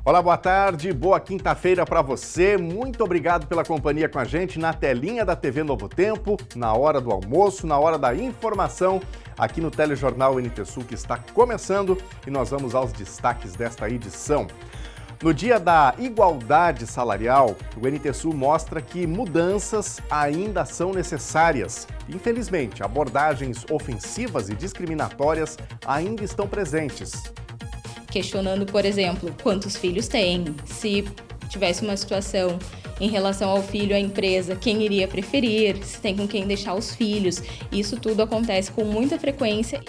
Olá, boa tarde, boa quinta-feira para você. Muito obrigado pela companhia com a gente na telinha da TV Novo Tempo, na hora do almoço, na hora da informação, aqui no Telejornal NT Sul, que está começando, e nós vamos aos destaques desta edição. No Dia da Igualdade Salarial, o NT Sul mostra que mudanças ainda são necessárias. Infelizmente, abordagens ofensivas e discriminatórias ainda estão presentes. Questionando, por exemplo, quantos filhos tem, se tivesse uma situação em relação ao filho, à empresa, quem iria preferir, se tem com quem deixar os filhos. Isso tudo acontece com muita frequência.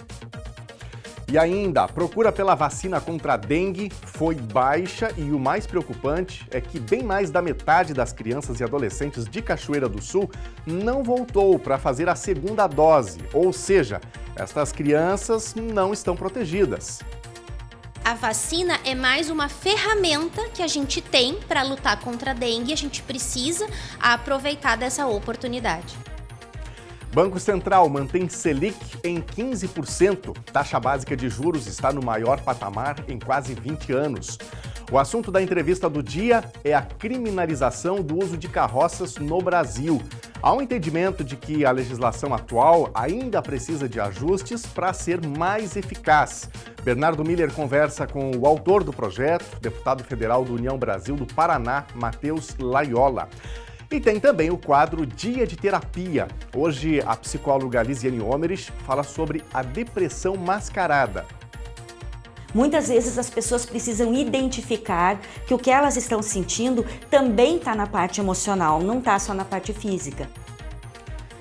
E ainda, a procura pela vacina contra a dengue foi baixa e o mais preocupante é que bem mais da metade das crianças e adolescentes de Cachoeira do Sul não voltou para fazer a segunda dose, ou seja, estas crianças não estão protegidas. A vacina é mais uma ferramenta que a gente tem para lutar contra a dengue e a gente precisa aproveitar dessa oportunidade. Banco Central mantém Selic em 15%. Taxa básica de juros está no maior patamar em quase 20 anos. O assunto da entrevista do dia é a criminalização do uso de carroças no Brasil. Há um entendimento de que a legislação atual ainda precisa de ajustes para ser mais eficaz. Bernardo Miller conversa com o autor do projeto, deputado federal do União Brasil do Paraná, Matheus Laiola. E tem também o quadro Dia de Terapia. Hoje, a psicóloga Lisiane Omerich fala sobre a depressão mascarada. Muitas vezes as pessoas precisam identificar que o que elas estão sentindo também está na parte emocional, não está só na parte física.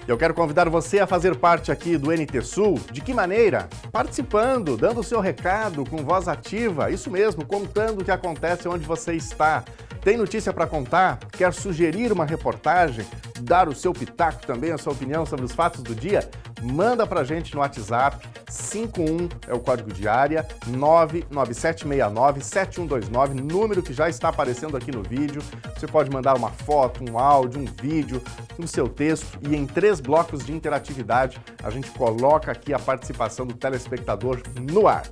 Eu quero convidar você a fazer parte aqui do NT Sul. De que maneira? Participando, dando o seu recado com voz ativa, isso mesmo, contando o que acontece onde você está. Tem notícia para contar? Quer sugerir uma reportagem? Dar o seu pitaco também, a sua opinião sobre os fatos do dia? Manda pra gente no WhatsApp, 51 é o código de área, 99769-7129, número que já está aparecendo aqui no vídeo. Você pode mandar uma foto, um áudio, um vídeo, no seu texto, e em 3 blocos de interatividade a gente coloca aqui a participação do telespectador no ar.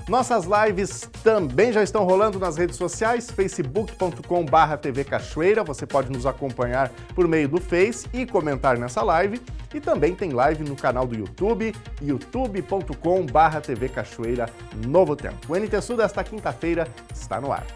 Nossas lives também já estão rolando nas redes sociais, facebook.com/TV Cachoeira, você pode nos acompanhar por meio do Face e comentar nessa live, e também tem live no canal do YouTube, youtube.com/TV Cachoeira Novo Tempo. O NT Sul desta quinta-feira está no ar.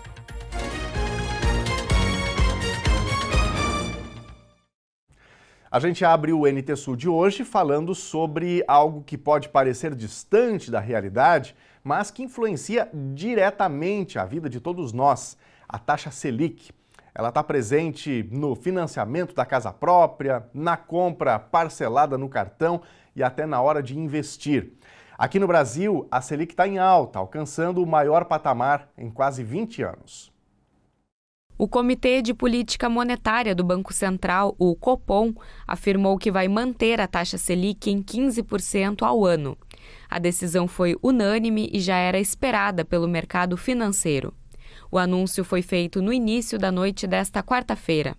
A gente abre o NT Sul de hoje falando sobre algo que pode parecer distante da realidade, mas que influencia diretamente a vida de todos nós, a taxa Selic. Ela está presente no financiamento da casa própria, na compra parcelada no cartão e até na hora de investir. Aqui no Brasil, a Selic está em alta, alcançando o maior patamar em quase 20 anos. O Comitê de Política Monetária do Banco Central, o Copom, afirmou que vai manter a taxa Selic em 15% ao ano. A decisão foi unânime e já era esperada pelo mercado financeiro. O anúncio foi feito no início da noite desta quarta-feira.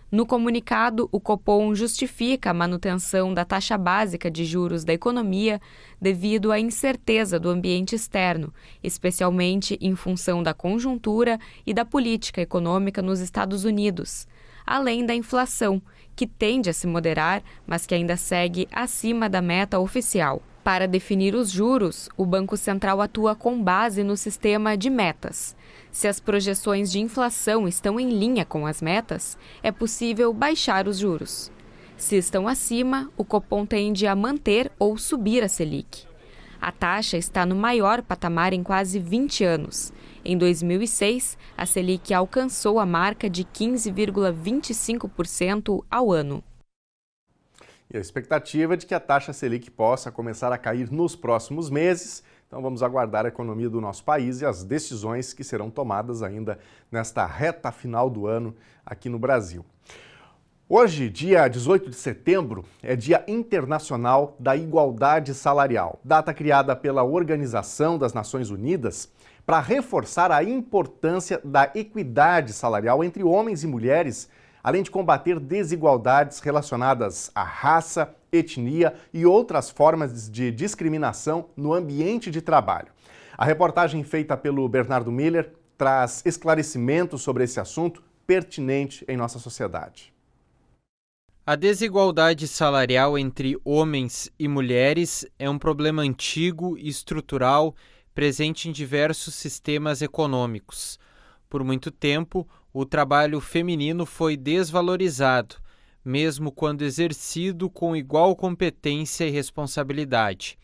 No comunicado, o Copom justifica a manutenção da taxa básica de juros da economia devido à incerteza do ambiente externo, especialmente em função da conjuntura e da política econômica nos Estados Unidos, além da inflação, que tende a se moderar, mas que ainda segue acima da meta oficial. Para definir os juros, o Banco Central atua com base no sistema de metas. Se as projeções de inflação estão em linha com as metas, é possível baixar os juros. Se estão acima, o Copom tende a manter ou subir a Selic. A taxa está no maior patamar em quase 20 anos. Em 2006, a Selic alcançou a marca de 15,25% ao ano. E a expectativa é de que a taxa Selic possa começar a cair nos próximos meses. Então vamos aguardar a economia do nosso país e as decisões que serão tomadas ainda nesta reta final do ano aqui no Brasil. Hoje, dia 18 de setembro, é Dia Internacional da Igualdade Salarial, data criada pela Organização das Nações Unidas para reforçar a importância da equidade salarial entre homens e mulheres, além de combater desigualdades relacionadas à raça, etnia e outras formas de discriminação no ambiente de trabalho. A reportagem feita pelo Bernardo Miller traz esclarecimentos sobre esse assunto pertinente em nossa sociedade. A desigualdade salarial entre homens e mulheres é um problema antigo e estrutural presente em diversos sistemas econômicos. Por muito tempo, o trabalho feminino foi desvalorizado, mesmo quando exercido com igual competência e responsabilidade.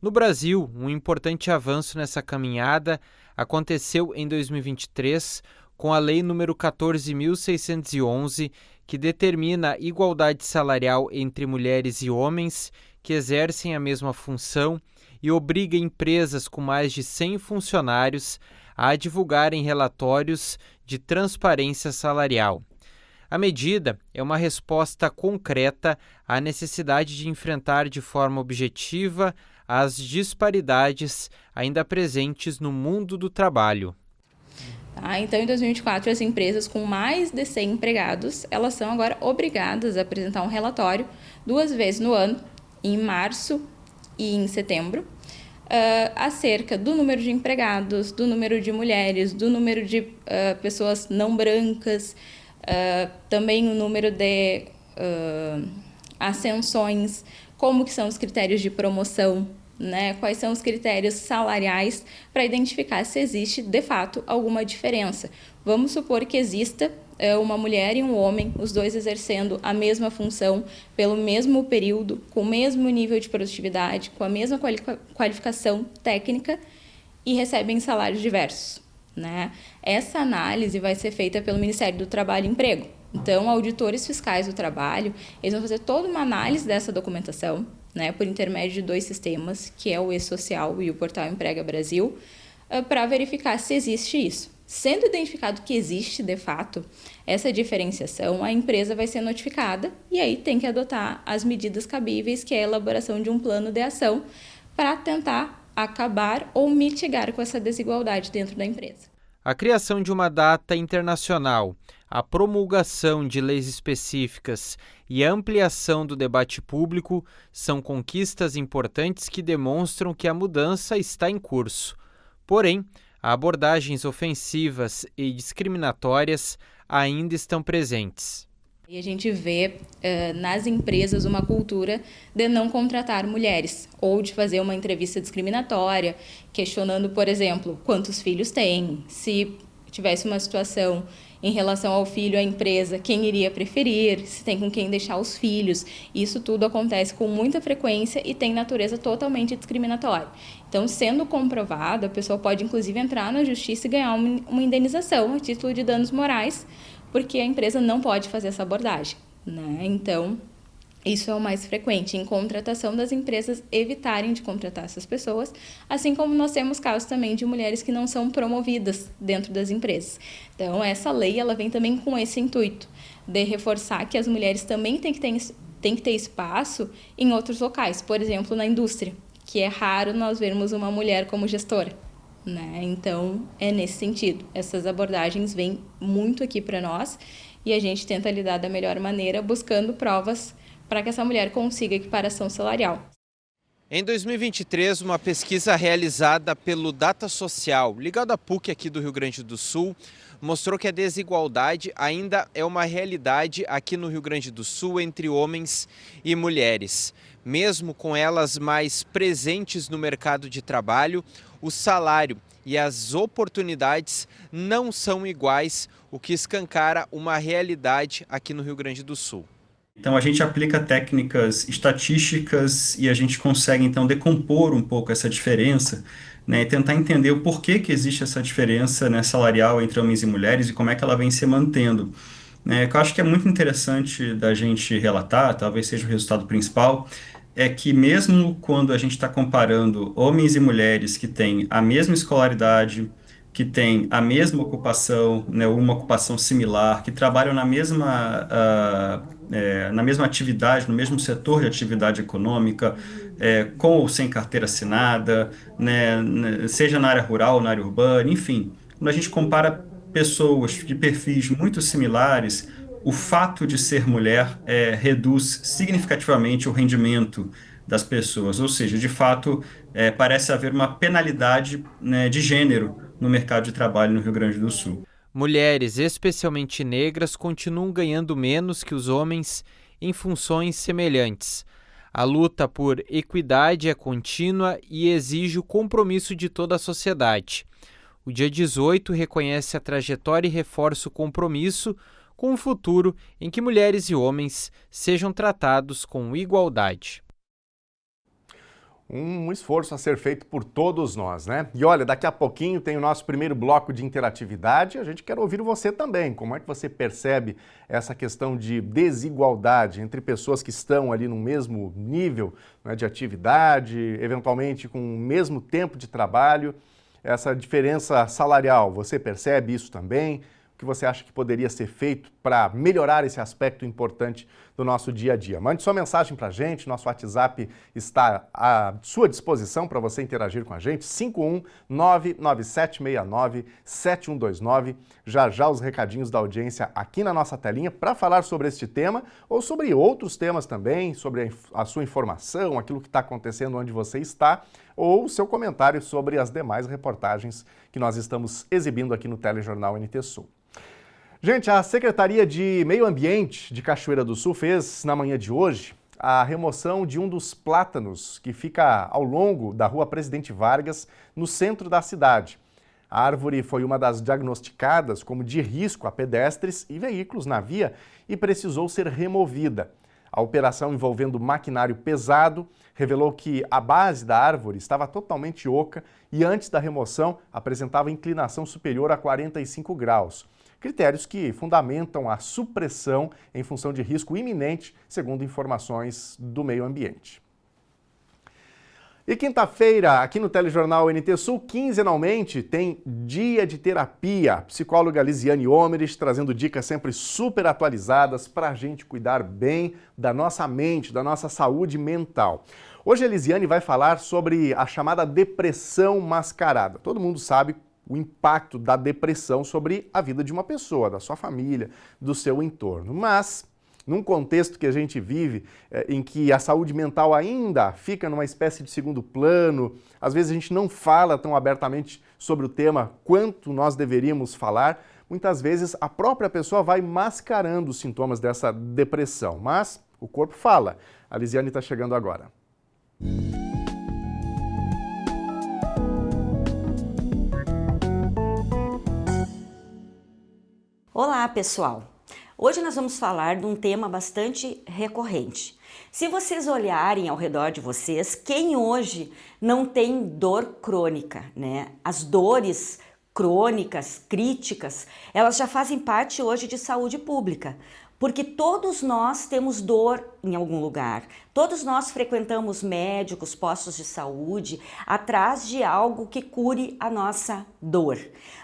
No Brasil, um importante avanço nessa caminhada aconteceu em 2023 com a Lei nº 14.611, que determina a igualdade salarial entre mulheres e homens que exercem a mesma função e obriga empresas com mais de 100 funcionários a divulgarem relatórios de transparência salarial. A medida é uma resposta concreta à necessidade de enfrentar de forma objetiva as disparidades ainda presentes no mundo do trabalho. Então, em 2024, as empresas com mais de 100 empregados, elas são agora obrigadas a apresentar um relatório 2 vezes no ano, em março e em setembro, acerca do número de empregados, do número de mulheres, do número de pessoas não brancas, também o número de ascensões, como que são os critérios de promoção, né? Quais são os critérios salariais para identificar se existe, de fato, alguma diferença. Vamos supor que exista uma mulher e um homem, os dois exercendo a mesma função pelo mesmo período, com o mesmo nível de produtividade, com a mesma qualificação técnica e recebem salários diversos, né? Essa análise vai ser feita pelo Ministério do Trabalho e Emprego. Então, auditores fiscais do trabalho, eles vão fazer toda uma análise dessa documentação, né, por intermédio de 2 sistemas, que é o E-Social e o Portal Emprega Brasil, para verificar se existe isso. Sendo identificado que existe, de fato, essa diferenciação, a empresa vai ser notificada e aí tem que adotar as medidas cabíveis, que é a elaboração de um plano de ação para tentar acabar ou mitigar com essa desigualdade dentro da empresa. A criação de uma data internacional, a promulgação de leis específicas e a ampliação do debate público são conquistas importantes que demonstram que a mudança está em curso. Porém, abordagens ofensivas e discriminatórias ainda estão presentes. E a gente vê nas empresas uma cultura de não contratar mulheres ou de fazer uma entrevista discriminatória, questionando, por exemplo, quantos filhos tem, se tivesse uma situação em relação ao filho, a empresa, quem iria preferir, se tem com quem deixar os filhos. Isso tudo acontece com muita frequência e tem natureza totalmente discriminatória. Então, sendo comprovado, a pessoa pode, inclusive, entrar na justiça e ganhar uma indenização a título de danos morais, porque a empresa não pode fazer essa abordagem, né? Então, isso é o mais frequente, em contratação das empresas evitarem de contratar essas pessoas, assim como nós temos casos também de mulheres que não são promovidas dentro das empresas. Então, essa lei ela vem também com esse intuito de reforçar que as mulheres também têm que ter espaço em outros locais, por exemplo, na indústria, que é raro nós vermos uma mulher como gestora, né? Então, é nesse sentido. Essas abordagens vêm muito aqui para nós e a gente tenta lidar da melhor maneira, buscando provas para que essa mulher consiga equiparação salarial. Em 2023, uma pesquisa realizada pelo Data Social, ligado à PUC aqui do Rio Grande do Sul, mostrou que a desigualdade ainda é uma realidade aqui no Rio Grande do Sul entre homens e mulheres. Mesmo com elas mais presentes no mercado de trabalho, o salário e as oportunidades não são iguais, o que escancara uma realidade aqui no Rio Grande do Sul. Então a gente aplica técnicas estatísticas e a gente consegue então decompor um pouco essa diferença, né, e tentar entender o porquê que existe essa diferença, né, salarial entre homens e mulheres e como é que ela vem se mantendo. O que eu acho que é muito interessante da gente relatar, talvez seja o resultado principal, é que mesmo quando a gente está comparando homens e mulheres que têm a mesma escolaridade, que têm a mesma ocupação, né, uma ocupação similar, que trabalham na mesma atividade, no mesmo setor de atividade econômica, com ou sem carteira assinada, né, seja na área rural ou na área urbana, enfim. Quando a gente compara pessoas de perfis muito similares, o fato de ser mulher reduz significativamente o rendimento das pessoas. Ou seja, de fato, parece haver uma penalidade, né, de gênero no mercado de trabalho no Rio Grande do Sul. Mulheres, especialmente negras, continuam ganhando menos que os homens em funções semelhantes. A luta por equidade é contínua e exige o compromisso de toda a sociedade. O dia 18 reconhece a trajetória e reforça o compromisso com um futuro em que mulheres e homens sejam tratados com igualdade. Um esforço a ser feito por todos nós, né? E olha, daqui a pouquinho tem o nosso primeiro bloco de interatividade. A gente quer ouvir você também. Como é que você percebe essa questão de desigualdade entre pessoas que estão ali no mesmo nível, né, de atividade, eventualmente com o mesmo tempo de trabalho? Essa diferença salarial, você percebe isso também? O que você acha que poderia ser feito para melhorar esse aspecto importante do nosso dia a dia? Mande sua mensagem para a gente, nosso WhatsApp está à sua disposição para você interagir com a gente, 51997697129. Já já os recadinhos da audiência aqui na nossa telinha para falar sobre este tema ou sobre outros temas também, sobre a sua informação, aquilo que está acontecendo onde você está, ou o seu comentário sobre as demais reportagens que nós estamos exibindo aqui no Telejornal NT Sul. Gente, a Secretaria de Meio Ambiente de Cachoeira do Sul fez, na manhã de hoje, a remoção de um dos plátanos que fica ao longo da Rua Presidente Vargas, no centro da cidade. A árvore foi uma das diagnosticadas como de risco a pedestres e veículos na via e precisou ser removida. A operação, envolvendo maquinário pesado, revelou que a base da árvore estava totalmente oca e antes da remoção apresentava inclinação superior a 45 graus. Critérios que fundamentam a supressão em função de risco iminente, segundo informações do meio ambiente. E quinta-feira, aqui no Telejornal NT Sul, quinzenalmente, tem Dia de Terapia. Psicóloga Lisiane Omerich trazendo dicas sempre super atualizadas para a gente cuidar bem da nossa mente, da nossa saúde mental. Hoje a Lisiane vai falar sobre a chamada depressão mascarada. Todo mundo sabe o impacto da depressão sobre a vida de uma pessoa, da sua família, do seu entorno. Mas, num contexto que a gente vive, em que a saúde mental ainda fica numa espécie de segundo plano, às vezes a gente não fala tão abertamente sobre o tema quanto nós deveríamos falar, muitas vezes a própria pessoa vai mascarando os sintomas dessa depressão. Mas o corpo fala. A Lisiane está chegando agora. Olá, pessoal! Hoje nós vamos falar de um tema bastante recorrente. Se vocês olharem ao redor de vocês, quem hoje não tem dor crônica, né? As dores crônicas, críticas, elas já fazem parte hoje de saúde pública. Porque todos nós temos dor em algum lugar, todos nós frequentamos médicos, postos de saúde, atrás de algo que cure a nossa dor.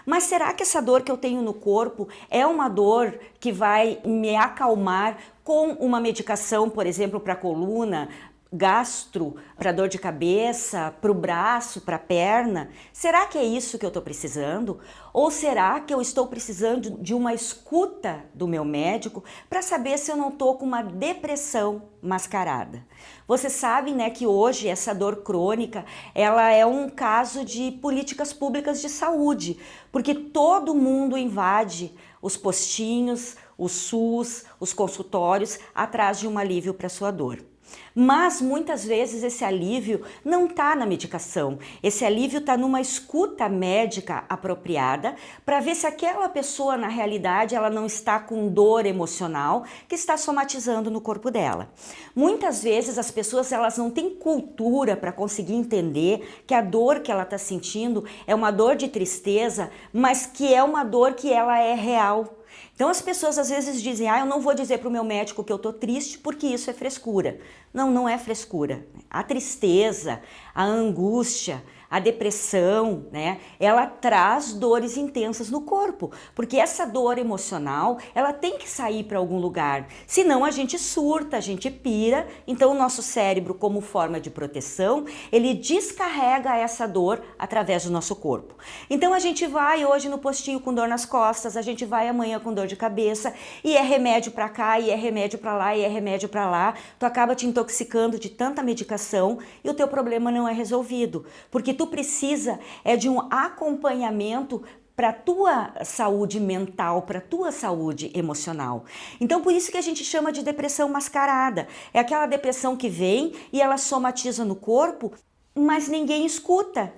Mas será que essa dor que eu tenho no corpo é uma dor que vai me acalmar com uma medicação, por exemplo, para a coluna, gastro, para dor de cabeça, para o braço, para a perna? Será que é isso que eu estou precisando? Ou será que eu estou precisando de uma escuta do meu médico para saber se eu não estou com uma depressão mascarada? Vocês sabem, né, que hoje essa dor crônica, ela é um caso de políticas públicas de saúde, porque todo mundo invade os postinhos, o SUS, os consultórios, atrás de um alívio para sua dor. Mas muitas vezes esse alívio não está na medicação, esse alívio está numa escuta médica apropriada para ver se aquela pessoa na realidade ela não está com dor emocional que está somatizando no corpo dela. Muitas vezes as pessoas elas não têm cultura para conseguir entender que a dor que ela está sentindo é uma dor de tristeza, mas que é uma dor que ela é real. Então as pessoas às vezes dizem, eu não vou dizer para o meu médico que eu estou triste porque isso é frescura. Não, não é frescura. A tristeza, a angústia, A depressão, né, ela traz dores intensas no corpo, porque essa dor emocional, ela tem que sair para algum lugar, senão a gente surta, a gente pira, então o nosso cérebro, como forma de proteção, ele descarrega essa dor através do nosso corpo. Então a gente vai hoje no postinho com dor nas costas, a gente vai amanhã com dor de cabeça, e é remédio para cá, e é remédio para lá, e é remédio para lá, tu acaba te intoxicando de tanta medicação e o teu problema não é resolvido, porque tu precisa de um acompanhamento para a tua saúde mental, para a tua saúde emocional. Então, por isso que a gente chama de depressão mascarada. É aquela depressão que vem e ela somatiza no corpo, mas ninguém escuta,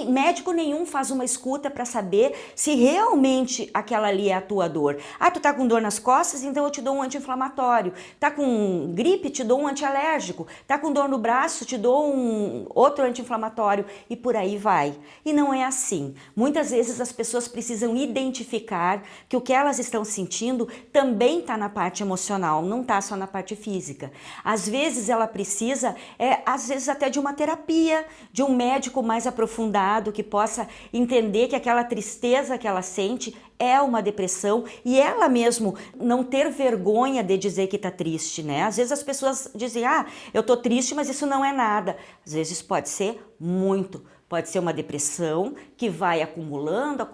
médico nenhum faz uma escuta para saber se realmente aquela ali é a tua dor. Ah, tu tá com dor nas costas, então eu te dou um anti-inflamatório. Tá com gripe, te dou um antialérgico. Tá com dor no braço, te dou um outro anti-inflamatório e por aí vai. E não é assim. Muitas vezes as pessoas precisam identificar que o que elas estão sentindo também tá na parte emocional, não tá só na parte física. Às vezes ela precisa, às vezes até de uma terapia, de um médico mais aprofundado que possa entender que aquela tristeza que ela sente é uma depressão e ela mesmo não ter vergonha de dizer que tá triste, né? Às vezes as pessoas dizem, eu tô triste, mas isso não é nada. Às vezes pode ser muito. Pode ser uma depressão que vai acumulando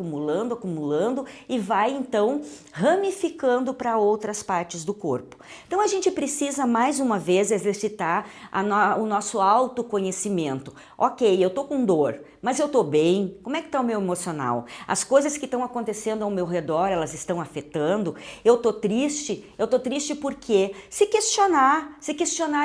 e vai então ramificando para outras partes do corpo. Então a gente precisa mais uma vez exercitar o nosso autoconhecimento. Ok, eu tô com dor, mas eu tô bem? Como é que tá o meu emocional? As coisas que estão acontecendo ao meu redor, elas estão afetando? Eu tô triste porque se questionar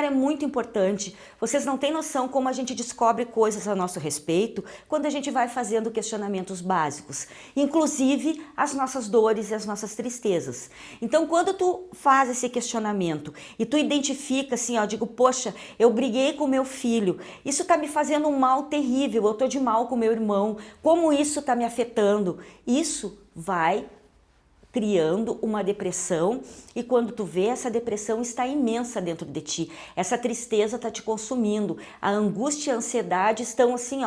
é muito importante. Vocês não têm noção como a gente descobre coisas a nosso respeito quando a gente vai fazendo questionamentos básicos, inclusive as nossas dores e as nossas tristezas. Então, quando tu faz esse questionamento e tu identifica assim, digo, poxa, eu briguei com meu filho, isso tá me fazendo um mal terrível, eu tô de mal com meu irmão, como isso tá me afetando? Isso vai criando uma depressão e quando tu vê, essa depressão está imensa dentro de ti. Essa tristeza está te consumindo. A angústia e a ansiedade estão assim,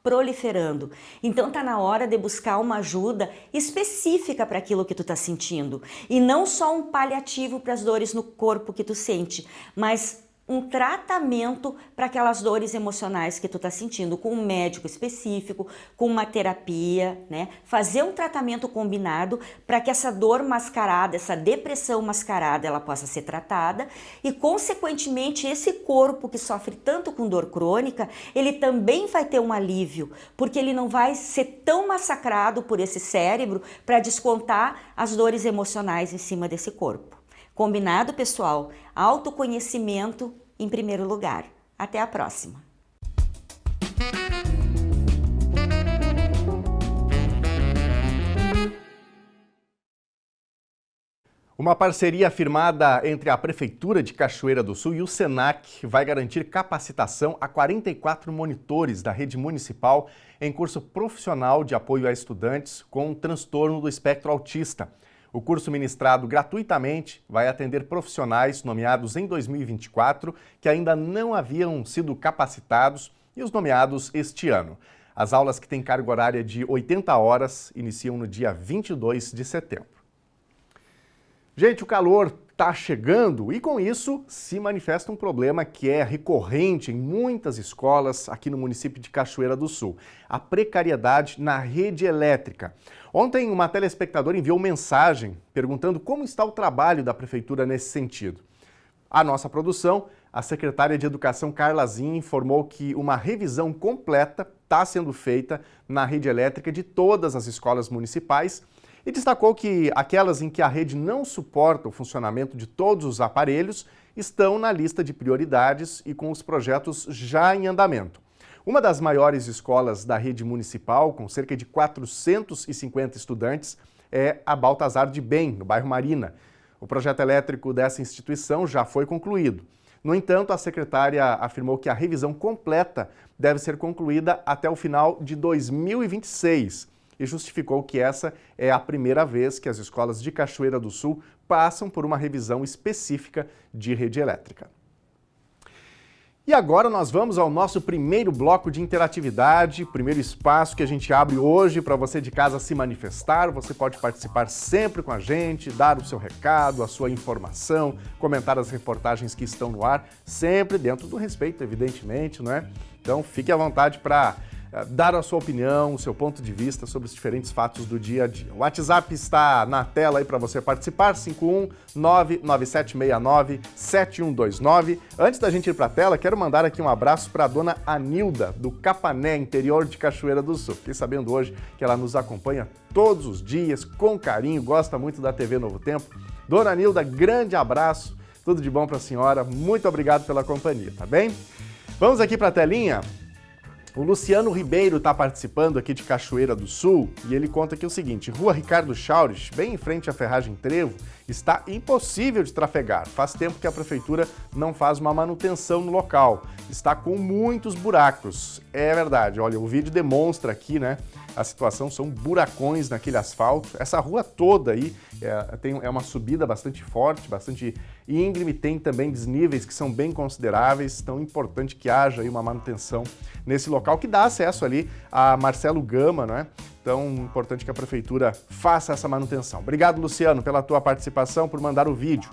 proliferando. Então tá na hora de buscar uma ajuda específica para aquilo que tu tá sentindo. E não só um paliativo para as dores no corpo que tu sente, mas um tratamento para aquelas dores emocionais que tu tá sentindo, com um médico específico, com uma terapia, né? Fazer um tratamento combinado para que essa dor mascarada, essa depressão mascarada, ela possa ser tratada e, consequentemente, esse corpo que sofre tanto com dor crônica, ele também vai ter um alívio, porque ele não vai ser tão massacrado por esse cérebro para descontar as dores emocionais em cima desse corpo. Combinado, pessoal? Autoconhecimento em primeiro lugar. Até a próxima! Uma parceria firmada entre a Prefeitura de Cachoeira do Sul e o SENAC vai garantir capacitação a 44 monitores da rede municipal em curso profissional de apoio a estudantes com transtorno do espectro autista. O curso ministrado gratuitamente vai atender profissionais nomeados em 2024 que ainda não haviam sido capacitados e os nomeados este ano. As aulas, que têm carga horária de 80 horas, iniciam no dia 22 de setembro. Gente, o calor está chegando e com isso se manifesta um problema que é recorrente em muitas escolas aqui no município de Cachoeira do Sul: a precariedade na rede elétrica. Ontem, uma telespectadora enviou mensagem perguntando como está o trabalho da Prefeitura nesse sentido. A nossa produção, a secretária de Educação Carla Zin, informou que uma revisão completa está sendo feita na rede elétrica de todas as escolas municipais e destacou que aquelas em que a rede não suporta o funcionamento de todos os aparelhos estão na lista de prioridades e com os projetos já em andamento. Uma das maiores escolas da rede municipal, com cerca de 450 estudantes, é a Baltazar de Bem, no bairro Marina. O projeto elétrico dessa instituição já foi concluído. No entanto, a secretária afirmou que a revisão completa deve ser concluída até o final de 2026 e justificou que essa é a primeira vez que as escolas de Cachoeira do Sul passam por uma revisão específica de rede elétrica. E agora nós vamos ao nosso primeiro bloco de interatividade, primeiro espaço que a gente abre hoje para você de casa se manifestar. Você pode participar sempre com a gente, dar o seu recado, a sua informação, comentar as reportagens que estão no ar, sempre dentro do respeito, evidentemente, não é? Então fique à vontade para dar a sua opinião, o seu ponto de vista sobre os diferentes fatos do dia a dia. O WhatsApp está na tela aí para você participar, 51997697129. Antes da gente ir para a tela, quero mandar aqui um abraço para a dona Anilda, do Capané, interior de Cachoeira do Sul. Fiquei sabendo hoje que ela nos acompanha todos os dias, com carinho, gosta muito da TV Novo Tempo. Dona Anilda, grande abraço, tudo de bom para a senhora, muito obrigado pela companhia, tá bem? Vamos aqui para a telinha. O Luciano Ribeiro está participando aqui de Cachoeira do Sul e ele conta aqui o seguinte: Rua Ricardo Chaures, bem em frente à Ferragem Trevo, está impossível de trafegar. Faz tempo que a prefeitura não faz uma manutenção no local. Está com muitos buracos. É verdade, olha, o vídeo demonstra aqui, né? A situação são buracões naquele asfalto. Essa rua toda aí é uma subida bastante forte, bastante íngreme, tem também desníveis que são bem consideráveis, então é importante que haja aí uma manutenção nesse local que dá acesso ali a Marcelo Gama, não é? Então, importante que a prefeitura faça essa manutenção. Obrigado, Luciano, pela tua participação, por mandar o vídeo.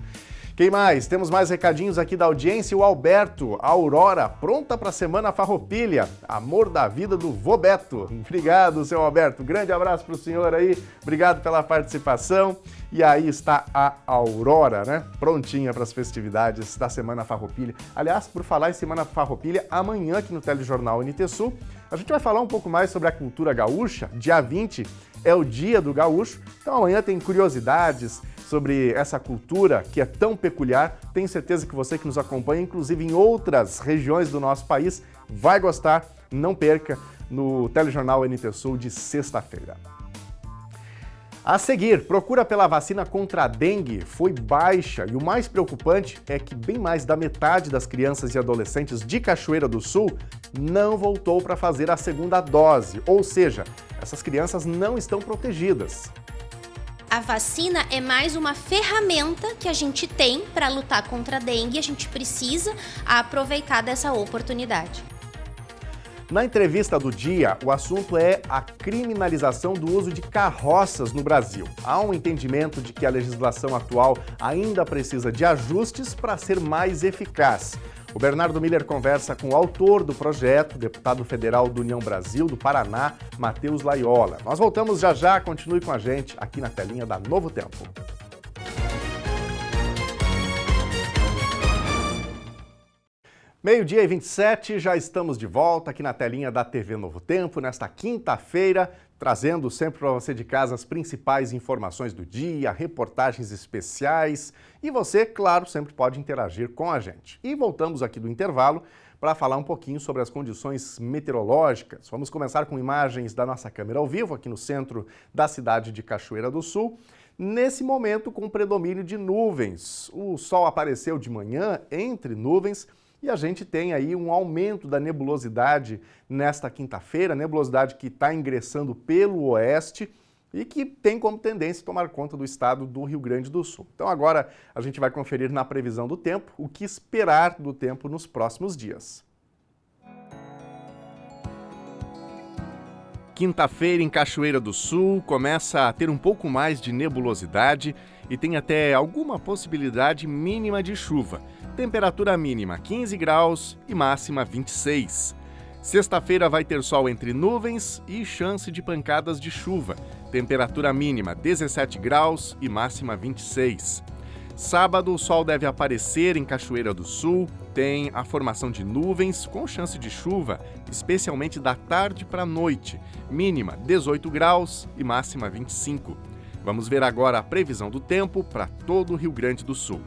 Quem mais? Temos mais recadinhos aqui da audiência. O Alberto, a Aurora, pronta para a Semana Farroupilha. Amor da vida do Vobeto. Obrigado, seu Alberto. Grande abraço para o senhor aí. Obrigado pela participação. E aí está a Aurora, né? Prontinha para as festividades da Semana Farroupilha. Aliás, por falar em Semana Farroupilha, amanhã aqui no Telejornal NT Sul, a gente vai falar um pouco mais sobre a cultura gaúcha. Dia 20 é o Dia do Gaúcho. Então amanhã tem curiosidades sobre essa cultura que é tão peculiar. Tenho certeza que você que nos acompanha, inclusive em outras regiões do nosso país, vai gostar. Não perca no Telejornal NT Sul de sexta-feira. A seguir, procura pela vacina contra a dengue foi baixa e o mais preocupante é que bem mais da metade das crianças e adolescentes de Cachoeira do Sul não voltou para fazer a segunda dose, ou seja, essas crianças não estão protegidas. A vacina é mais uma ferramenta que a gente tem para lutar contra a dengue e a gente precisa aproveitar dessa oportunidade. Na entrevista do dia, o assunto é a criminalização do uso de carroças no Brasil. Há um entendimento de que a legislação atual ainda precisa de ajustes para ser mais eficaz. O Bernardo Miller conversa com o autor do projeto, deputado federal do União Brasil, do Paraná, Matheus Laiola. Nós voltamos já, continue com a gente aqui na telinha da Novo Tempo. Meio-dia e 27, já estamos de volta aqui na telinha da TV Novo Tempo, nesta quinta-feira, trazendo sempre para você de casa as principais informações do dia, reportagens especiais e você, claro, sempre pode interagir com a gente. E voltamos aqui do intervalo para falar um pouquinho sobre as condições meteorológicas. Vamos começar com imagens da nossa câmera ao vivo aqui no centro da cidade de Cachoeira do Sul. Nesse momento, com predomínio de nuvens. O sol apareceu de manhã entre nuvens e a gente tem aí um aumento da nebulosidade nesta quinta-feira, nebulosidade que está ingressando pelo oeste e que tem como tendência tomar conta do estado do Rio Grande do Sul. Então agora a gente vai conferir na previsão do tempo o que esperar do tempo nos próximos dias. Quinta-feira em Cachoeira do Sul começa a ter um pouco mais de nebulosidade e tem até alguma possibilidade mínima de chuva. Temperatura mínima 15 graus e máxima 26. Sexta-feira vai ter sol entre nuvens e chance de pancadas de chuva. Temperatura mínima 17 graus e máxima 26. Sábado o sol deve aparecer em Cachoeira do Sul. Tem a formação de nuvens com chance de chuva, especialmente da tarde para a noite. Mínima 18 graus e máxima 25. Vamos ver agora a previsão do tempo para todo o Rio Grande do Sul.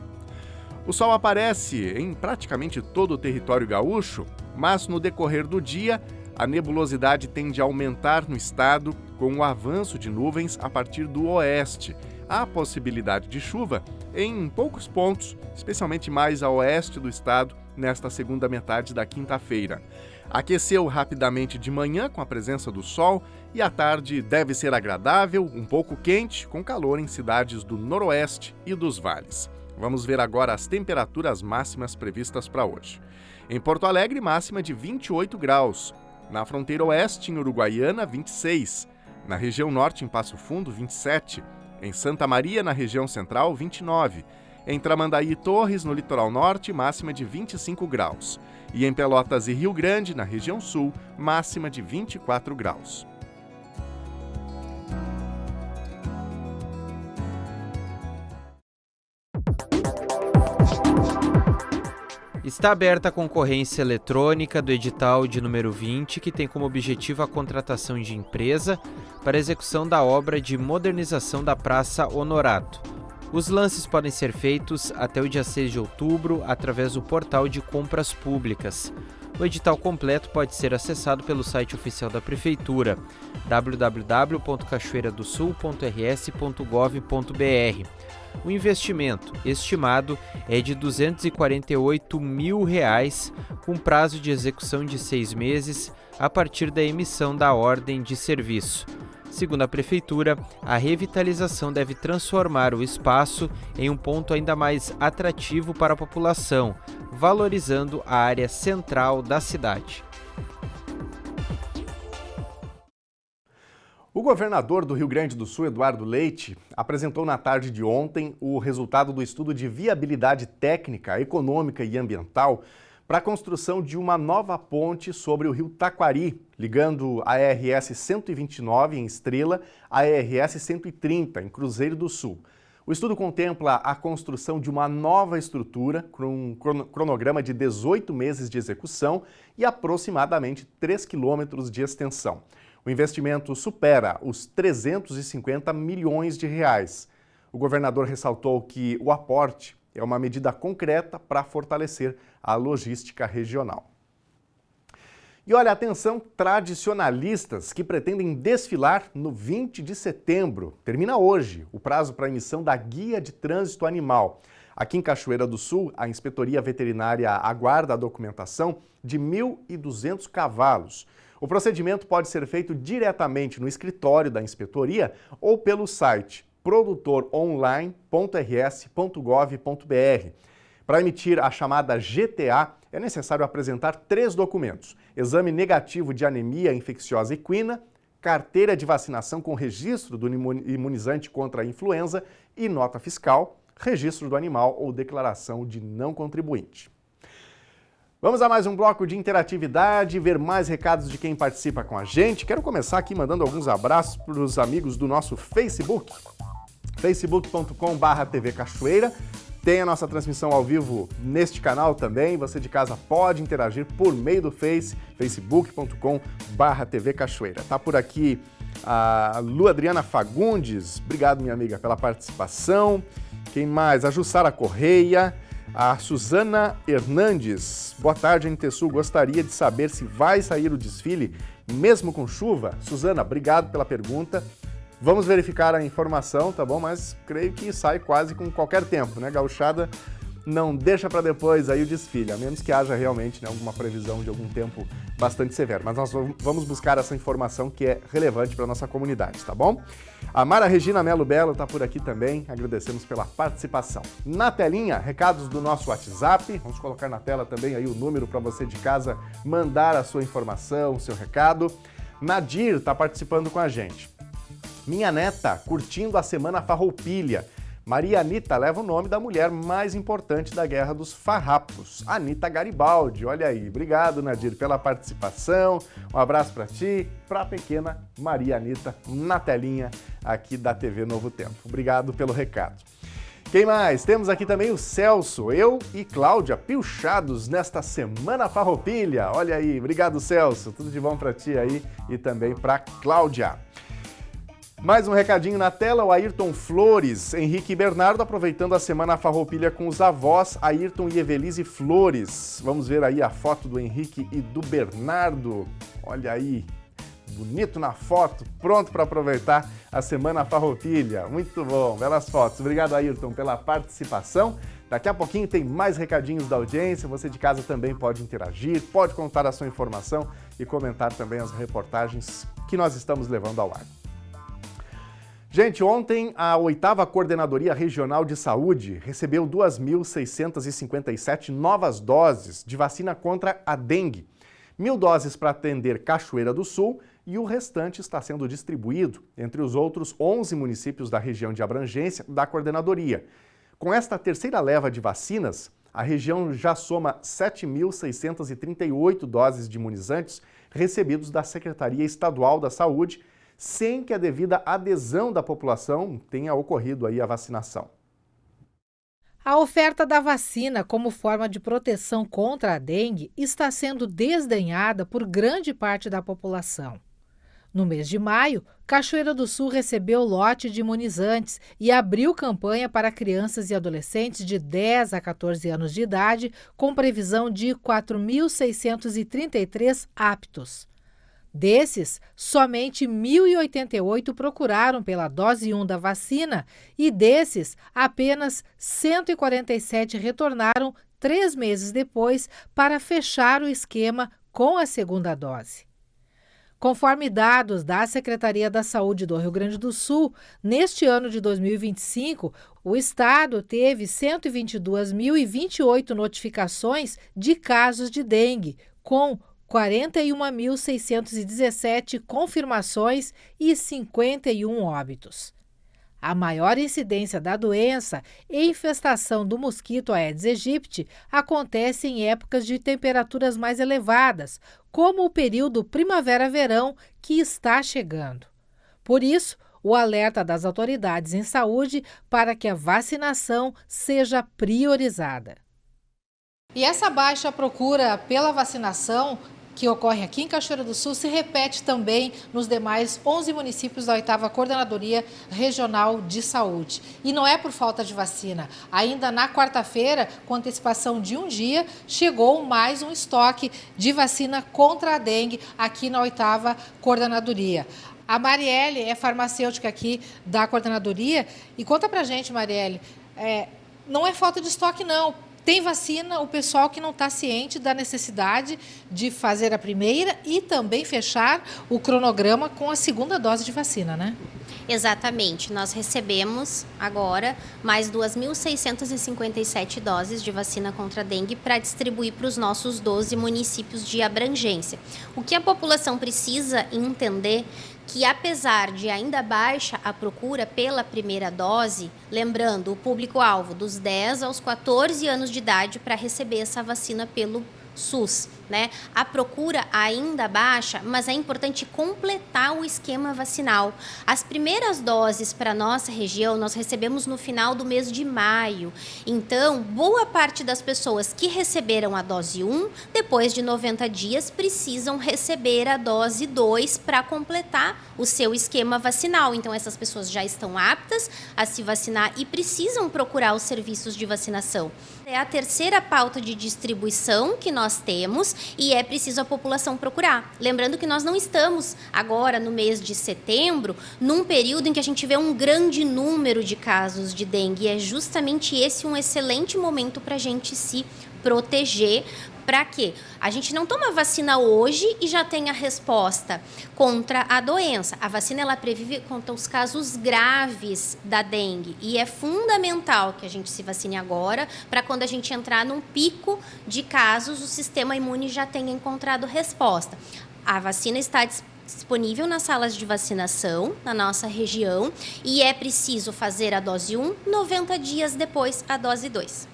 O sol aparece em praticamente todo o território gaúcho, mas no decorrer do dia, a nebulosidade tende a aumentar no estado com o avanço de nuvens a partir do oeste. Há possibilidade de chuva em poucos pontos, especialmente mais a oeste do estado, nesta segunda metade da quinta-feira. Aqueceu rapidamente de manhã com a presença do sol e à tarde deve ser agradável, um pouco quente, com calor em cidades do noroeste e dos vales. Vamos ver agora as temperaturas máximas previstas para hoje. Em Porto Alegre, máxima de 28 graus. Na fronteira oeste, em Uruguaiana, 26. Na região norte, em Passo Fundo, 27. Em Santa Maria, na região central, 29. Em Tramandaí e Torres, no litoral norte, máxima de 25 graus. E em Pelotas e Rio Grande, na região sul, máxima de 24 graus. Está aberta a concorrência eletrônica do edital de número 20, que tem como objetivo a contratação de empresa para a execução da obra de modernização da Praça Honorato. Os lances podem ser feitos até o dia 6 de outubro através do portal de compras públicas. O edital completo pode ser acessado pelo site oficial da Prefeitura, www.cachoeiradosul.rs.gov.br. O investimento estimado é de R$ 248 mil, com prazo de execução de 6 meses a partir da emissão da ordem de serviço. Segundo a Prefeitura, a revitalização deve transformar o espaço em um ponto ainda mais atrativo para a população, valorizando a área central da cidade. O governador do Rio Grande do Sul, Eduardo Leite, apresentou na tarde de ontem o resultado do estudo de viabilidade técnica, econômica e ambiental para a construção de uma nova ponte sobre o rio Taquari, ligando a RS 129 em Estrela à RS 130 em Cruzeiro do Sul. O estudo contempla a construção de uma nova estrutura com um cronograma de 18 meses de execução e aproximadamente 3 quilômetros de extensão. O investimento supera os 350 milhões de reais. O governador ressaltou que o aporte é uma medida concreta para fortalecer a logística regional. E olha, atenção, tradicionalistas que pretendem desfilar no 20 de setembro. Termina hoje o prazo para a emissão da Guia de Trânsito Animal. Aqui em Cachoeira do Sul, a Inspetoria Veterinária aguarda a documentação de 1.200 cavalos. O procedimento pode ser feito diretamente no escritório da inspetoria ou pelo site produtoronline.rs.gov.br. Para emitir a chamada GTA, é necessário apresentar 3 documentos: exame negativo de anemia infecciosa equina, carteira de vacinação com registro do imunizante contra a influenza e nota fiscal, registro do animal ou declaração de não contribuinte. Vamos a mais um bloco de interatividade, ver mais recados de quem participa com a gente. Quero começar aqui mandando alguns abraços para os amigos do nosso Facebook, facebook.com/TV Cachoeira. Tem a nossa transmissão ao vivo neste canal também. Você de casa pode interagir por meio do facebook.com/TV Cachoeira. Tá por aqui a Lu Adriana Fagundes. Obrigado, minha amiga, pela participação. Quem mais? A Jussara Correia. A Suzana Hernandes. Boa tarde, NTSul. Gostaria de saber se vai sair o desfile mesmo com chuva? Suzana, obrigado pela pergunta. Vamos verificar a informação, tá bom? Mas creio que sai quase com qualquer tempo, né? Gauchada não deixa para depois aí o desfile, a menos que haja realmente, né, alguma previsão de algum tempo bastante severo. Mas nós vamos buscar essa informação que é relevante para a nossa comunidade, tá bom? A Mara Regina Melo Belo está por aqui também, agradecemos pela participação. Na telinha, recados do nosso WhatsApp, vamos colocar na tela também aí o número para você de casa mandar a sua informação, o seu recado. Nadir está participando com a gente. Minha neta curtindo a Semana Farroupilha. Maria Anita leva o nome da mulher mais importante da Guerra dos Farrapos, Anita Garibaldi. Olha aí, obrigado, Nadir, pela participação. Um abraço para ti, para a pequena Maria Anita, na telinha aqui da TV Novo Tempo. Obrigado pelo recado. Quem mais? Temos aqui também o Celso, eu e Cláudia, pilchados nesta Semana Farroupilha. Olha aí, obrigado, Celso. Tudo de bom para ti aí e também para Cláudia. Mais um recadinho na tela, o Ayrton Flores, Henrique e Bernardo aproveitando a Semana Farroupilha com os avós, Ayrton e Evelise Flores. Vamos ver aí a foto do Henrique e do Bernardo. Olha aí, bonito na foto, pronto para aproveitar a Semana Farroupilha. Muito bom, belas fotos. Obrigado, Ayrton, pela participação. Daqui a pouquinho tem mais recadinhos da audiência, você de casa também pode interagir, pode contar a sua informação e comentar também as reportagens que nós estamos levando ao ar. Gente, ontem a 8ª Coordenadoria Regional de Saúde recebeu 2.657 novas doses de vacina contra a dengue. 1.000 doses para atender Cachoeira do Sul e o restante está sendo distribuído entre os outros 11 municípios da região de abrangência da coordenadoria. Com esta terceira leva de vacinas, a região já soma 7.638 doses de imunizantes recebidos da Secretaria Estadual da Saúde, sem que a devida adesão da população tenha ocorrido aí a vacinação. A oferta da vacina como forma de proteção contra a dengue está sendo desdenhada por grande parte da população. No mês de maio, Cachoeira do Sul recebeu lote de imunizantes e abriu campanha para crianças e adolescentes de 10 a 14 anos de idade, com previsão de 4.633 aptos. Desses, somente 1.088 procuraram pela dose 1 da vacina e desses, apenas 147 retornaram 3 meses depois para fechar o esquema com a segunda dose. Conforme dados da Secretaria da Saúde do Rio Grande do Sul, neste ano de 2025, o estado teve 122.028 notificações de casos de dengue, com 41.617 confirmações e 51 óbitos. A maior incidência da doença e infestação do mosquito Aedes aegypti acontece em épocas de temperaturas mais elevadas, como o período primavera-verão que está chegando. Por isso, o alerta das autoridades em saúde para que a vacinação seja priorizada. E essa baixa procura pela vacinação que ocorre aqui em Cachoeira do Sul se repete também nos demais 11 municípios da 8ª Coordenadoria Regional de Saúde. E não é por falta de vacina. Ainda na quarta-feira, com antecipação de um dia, chegou mais um estoque de vacina contra a dengue aqui na 8ª Coordenadoria. A Marielle é farmacêutica aqui da coordenadoria e conta pra gente, Marielle, não é falta de estoque não. Tem vacina, o pessoal que não está ciente da necessidade de fazer a primeira e também fechar o cronograma com a segunda dose de vacina, né? Exatamente. Nós recebemos agora mais 2.657 doses de vacina contra a dengue para distribuir para os nossos 12 municípios de abrangência. O que a população precisa entender que, apesar de ainda baixa a procura pela primeira dose, lembrando o público-alvo dos 10 aos 14 anos de idade para receber essa vacina pelo SUS, né? A procura ainda baixa, mas é importante completar o esquema vacinal. As primeiras doses para a nossa região nós recebemos no final do mês de maio. Então, boa parte das pessoas que receberam a dose 1, depois de 90 dias, precisam receber a dose 2 para completar o seu esquema vacinal. Então, essas pessoas já estão aptas a se vacinar e precisam procurar os serviços de vacinação. É a terceira pauta de distribuição que nós temos e é preciso a população procurar. Lembrando que nós não estamos agora no mês de setembro, num período em que a gente vê um grande número de casos de dengue. E é justamente esse um excelente momento para a gente se proteger. Para quê? A gente não toma vacina hoje e já tem a resposta contra a doença. A vacina ela previne contra os casos graves da dengue e é fundamental que a gente se vacine agora para quando a gente entrar num pico de casos, o sistema imune já tenha encontrado resposta. A vacina está disponível nas salas de vacinação na nossa região e é preciso fazer a dose 1, 90 dias depois a dose 2.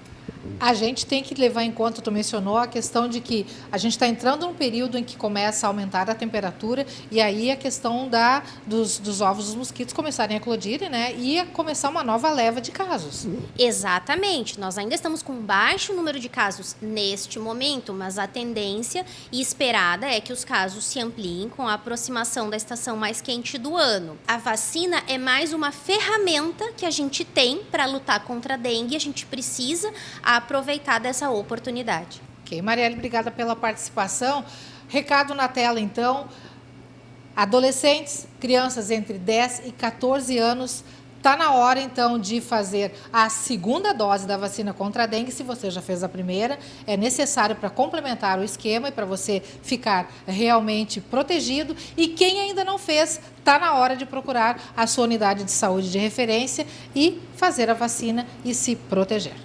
A gente tem que levar em conta, tu mencionou, a questão de que a gente está entrando num período em que começa a aumentar a temperatura e aí a questão dos ovos dos mosquitos começarem a eclodir, né? E a começar uma nova leva de casos. Exatamente. Nós ainda estamos com baixo número de casos neste momento, mas a tendência esperada é que os casos se ampliem com a aproximação da estação mais quente do ano. A vacina é mais uma ferramenta que a gente tem para lutar contra a dengue e a gente precisa aproveitar dessa oportunidade. Ok, Marielle, obrigada pela participação. Recado na tela, então. Adolescentes, crianças entre 10 e 14 anos Está na hora, então, de fazer a segunda dose da vacina contra a dengue. Se você já fez a primeira, é necessário para complementar o esquema e para você ficar realmente protegido. E quem ainda não fez, está na hora de procurar a sua unidade de saúde de referência e fazer a vacina e se proteger.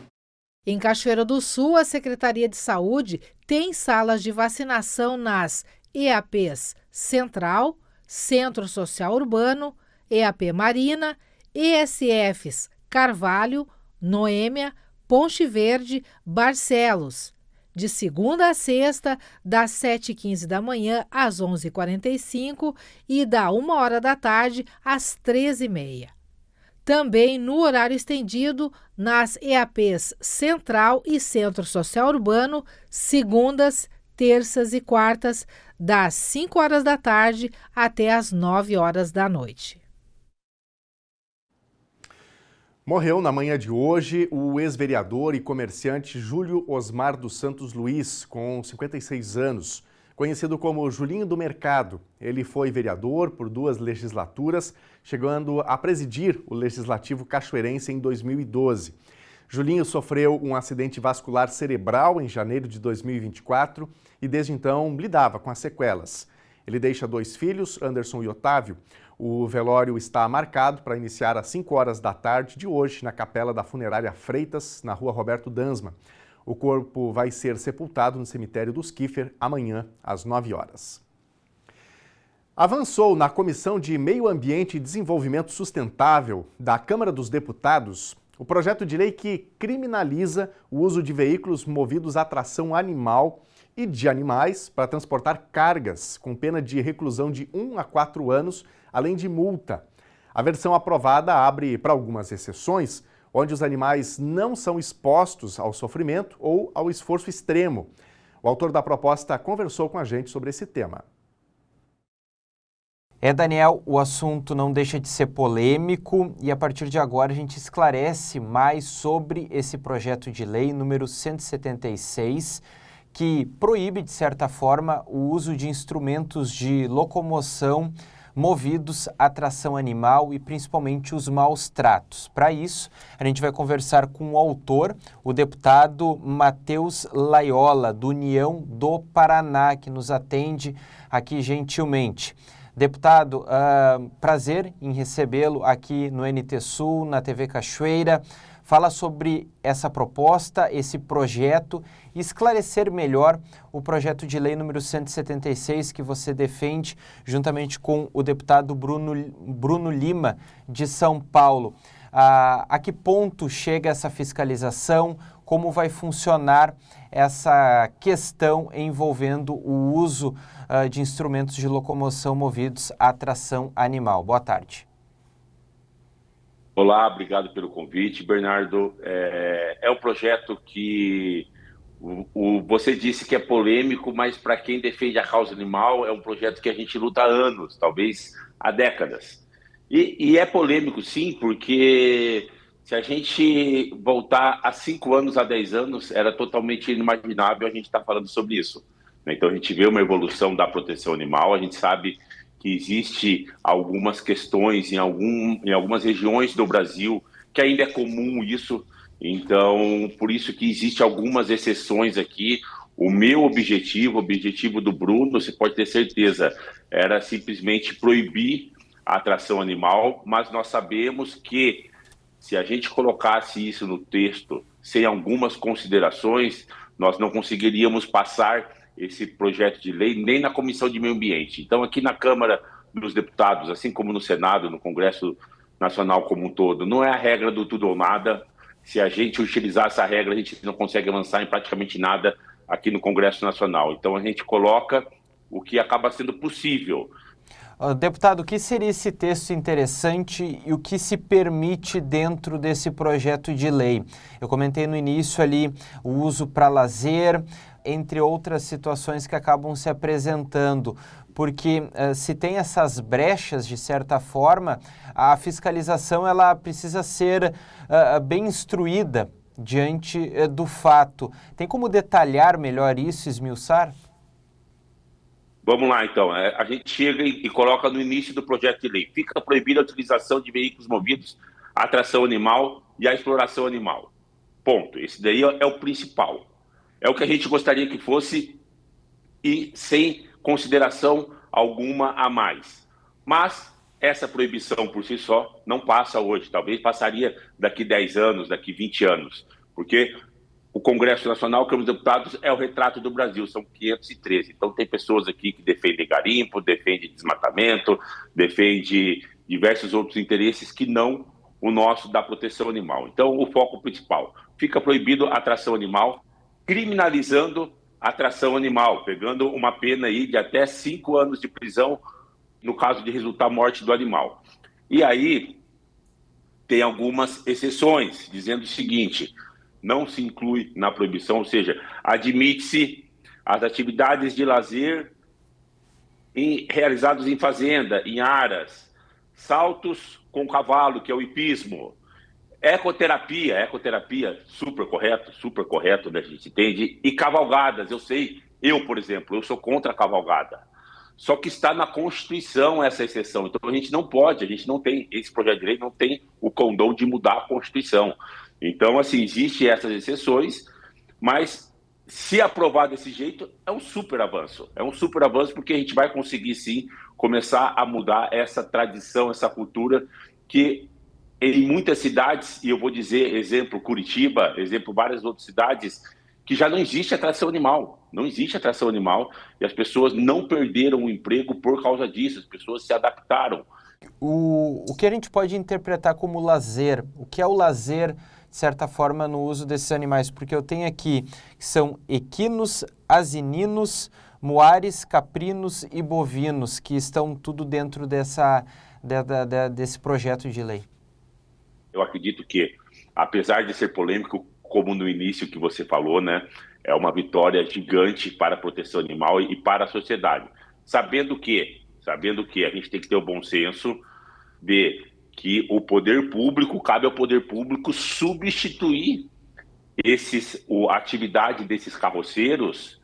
Em Cachoeira do Sul, a Secretaria de Saúde tem salas de vacinação nas EAPs Central, Centro Social Urbano, EAP Marina, ESFs Carvalho, Noêmia, Ponte Verde, Barcelos, de segunda a sexta, das 7h15 da manhã às 11h45 e da 1h da tarde às 13h30. Também no horário estendido nas EAPs Central e Centro Social Urbano, segundas, terças e quartas, das 5h da tarde até às 9h da noite. Morreu na manhã de hoje o ex-vereador e comerciante Júlio Osmar dos Santos Luiz, com 56 anos, conhecido como Julinho do Mercado. Ele foi vereador por 2 legislaturas, chegando a presidir o Legislativo Cachoeirense em 2012. Julinho sofreu um acidente vascular cerebral em janeiro de 2024 e desde então lidava com as sequelas. Ele deixa 2 filhos, Anderson e Otávio. O velório está marcado para iniciar às 5h da tarde de hoje na Capela da Funerária Freitas, na Rua Roberto Dansma. O corpo vai ser sepultado no cemitério dos Kiefer amanhã, às 9h. Avançou na Comissão de Meio Ambiente e Desenvolvimento Sustentável da Câmara dos Deputados o projeto de lei que criminaliza o uso de veículos movidos a tração animal e de animais para transportar cargas, com pena de reclusão de 1 a 4 anos, além de multa. A versão aprovada abre para algumas exceções, onde os animais não são expostos ao sofrimento ou ao esforço extremo. O autor da proposta conversou com a gente sobre esse tema. Daniel, o assunto não deixa de ser polêmico e a partir de agora a gente esclarece mais sobre esse projeto de lei número 176, que proíbe, de certa forma, o uso de instrumentos de locomoção movidos à tração animal e principalmente os maus tratos. Para isso, a gente vai conversar com o autor, o deputado Matheus Laiola, do União do Paraná, que nos atende aqui gentilmente. Deputado, prazer em recebê-lo aqui no NT Sul, na TV Cachoeira. Fala sobre essa proposta, esse projeto e esclarecer melhor o projeto de lei número 176 que você defende juntamente com o deputado Bruno Lima, de São Paulo. A que ponto chega essa fiscalização? Como vai funcionar essa questão envolvendo o uso de instrumentos de locomoção movidos à tração animal? Boa tarde. Olá, obrigado pelo convite, Bernardo. É um projeto que você disse que é polêmico, mas para quem defende a causa animal é um projeto que a gente luta há anos, talvez há décadas. E é polêmico sim, porque se a gente voltar há 5 anos, há 10 anos, era totalmente inimaginável a gente estar falando sobre isso. Então a gente vê uma evolução da proteção animal, a gente sabe que existe algumas questões em algumas regiões do Brasil que ainda é comum isso, então por isso que existe algumas exceções aqui. O meu objetivo, o objetivo do Bruno, você pode ter certeza, era simplesmente proibir a atração animal, mas nós sabemos que se a gente colocasse isso no texto sem algumas considerações, nós não conseguiríamos passar esse projeto de lei nem na Comissão de Meio Ambiente. Então, aqui na Câmara dos Deputados, assim como no Senado, no Congresso Nacional como um todo, não é a regra do tudo ou nada. Se a gente utilizar essa regra, a gente não consegue avançar em praticamente nada aqui no Congresso Nacional. Então, a gente coloca o que acaba sendo possível. Deputado, o que seria esse texto interessante e o que se permite dentro desse projeto de lei? Eu comentei no início ali o uso para lazer, entre outras situações que acabam se apresentando, porque se tem essas brechas, de certa forma, a fiscalização ela precisa ser bem instruída diante do fato. Tem como detalhar melhor isso, esmiuçar? Vamos lá, então. A gente chega e coloca no início do projeto de lei. Fica proibida a utilização de veículos movidos a atração animal e a exploração animal. Ponto. Esse daí é o principal. É o que a gente gostaria que fosse e sem consideração alguma a mais. Mas essa proibição por si só não passa hoje. Talvez passaria daqui 10 anos, daqui 20 anos. Porque o Congresso Nacional, Câmara dos Deputados, é o retrato do Brasil, são 513. Então tem pessoas aqui que defendem garimpo, defendem desmatamento, defendem diversos outros interesses que não o nosso da proteção animal. Então o foco principal, fica proibido a atração animal, criminalizando a atração animal, pegando uma pena aí de até 5 anos de prisão no caso de resultar a morte do animal. E aí tem algumas exceções, dizendo o seguinte: não se inclui na proibição, ou seja, admite-se as atividades de lazer realizadas em fazenda, em aras, saltos com cavalo, que é o hipismo, ecoterapia, super correto, né, a gente entende, e cavalgadas. Eu, por exemplo, eu sou contra a cavalgada. Só que está na Constituição essa exceção. Então a gente não tem, esse projeto de lei não tem o condão de mudar a Constituição. Então, assim, existem essas exceções, mas se aprovar desse jeito, é um super avanço. É um super avanço porque a gente vai conseguir, sim, começar a mudar essa tradição, essa cultura que em muitas cidades, e eu vou dizer, exemplo Curitiba, exemplo várias outras cidades, que já não existe atração animal. Não existe atração animal e as pessoas não perderam o emprego por causa disso, as pessoas se adaptaram. O que a gente pode interpretar como lazer? O que é o lazer, de certa forma, no uso desses animais? Porque eu tenho aqui que são equinos, asininos, muares, caprinos e bovinos, que estão tudo dentro desse projeto de lei. Eu acredito que, apesar de ser polêmico, como no início que você falou, né, é uma vitória gigante para a proteção animal e para a sociedade. Sabendo que a gente tem que ter o bom senso de que o poder público, cabe ao poder público substituir a atividade desses carroceiros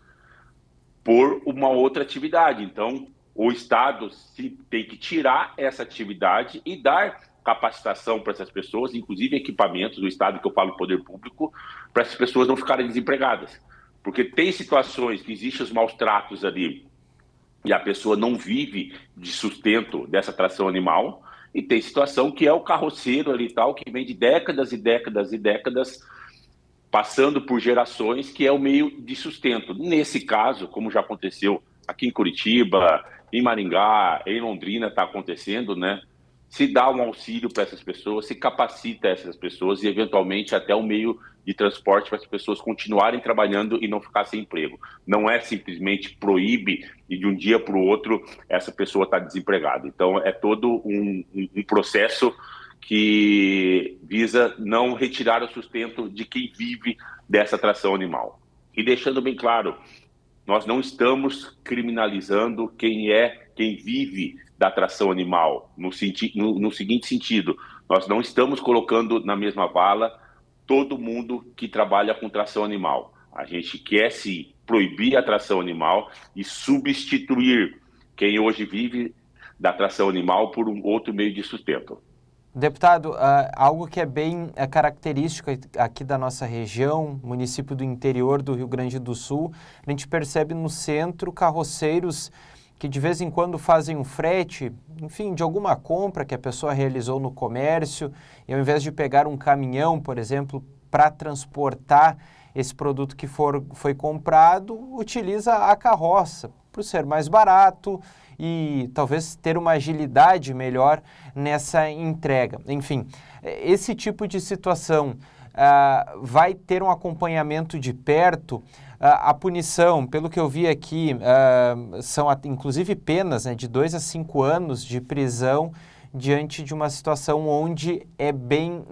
por uma outra atividade. Então, o Estado tem que tirar essa atividade e dar capacitação para essas pessoas, inclusive equipamentos do Estado, que eu falo poder público, para essas pessoas não ficarem desempregadas. Porque tem situações que existem os maus tratos ali e a pessoa não vive de sustento dessa atração animal, e tem situação que é o carroceiro ali e tal, que vem de décadas e décadas e décadas, passando por gerações, que é o meio de sustento. Nesse caso, como já aconteceu aqui em Curitiba, em Maringá, em Londrina está acontecendo, né? Se dá um auxílio para essas pessoas, se capacita essas pessoas e, eventualmente, até um meio de transporte para as pessoas continuarem trabalhando e não ficar sem emprego. Não é simplesmente proíbe e de um dia para o outro essa pessoa está desempregada. Então, é todo um processo que visa não retirar o sustento de quem vive dessa atração animal. E deixando bem claro, nós não estamos criminalizando quem vive da atração animal, no seguinte sentido: nós não estamos colocando na mesma vala todo mundo que trabalha com tração animal. A gente quer se proibir a tração animal e substituir quem hoje vive da tração animal por um outro meio de sustento. Deputado, algo que é bem característico aqui da nossa região, município do interior do Rio Grande do Sul, a gente percebe no centro carroceiros que de vez em quando fazem um frete, enfim, de alguma compra que a pessoa realizou no comércio, e ao invés de pegar um caminhão, por exemplo, para transportar esse produto que foi comprado, utiliza a carroça, por ser mais barato e talvez ter uma agilidade melhor nessa entrega. Enfim, esse tipo de situação vai ter um acompanhamento de perto. A punição, pelo que eu vi aqui, são inclusive penas, né, de 2 a 5 anos de prisão diante de uma situação onde é bem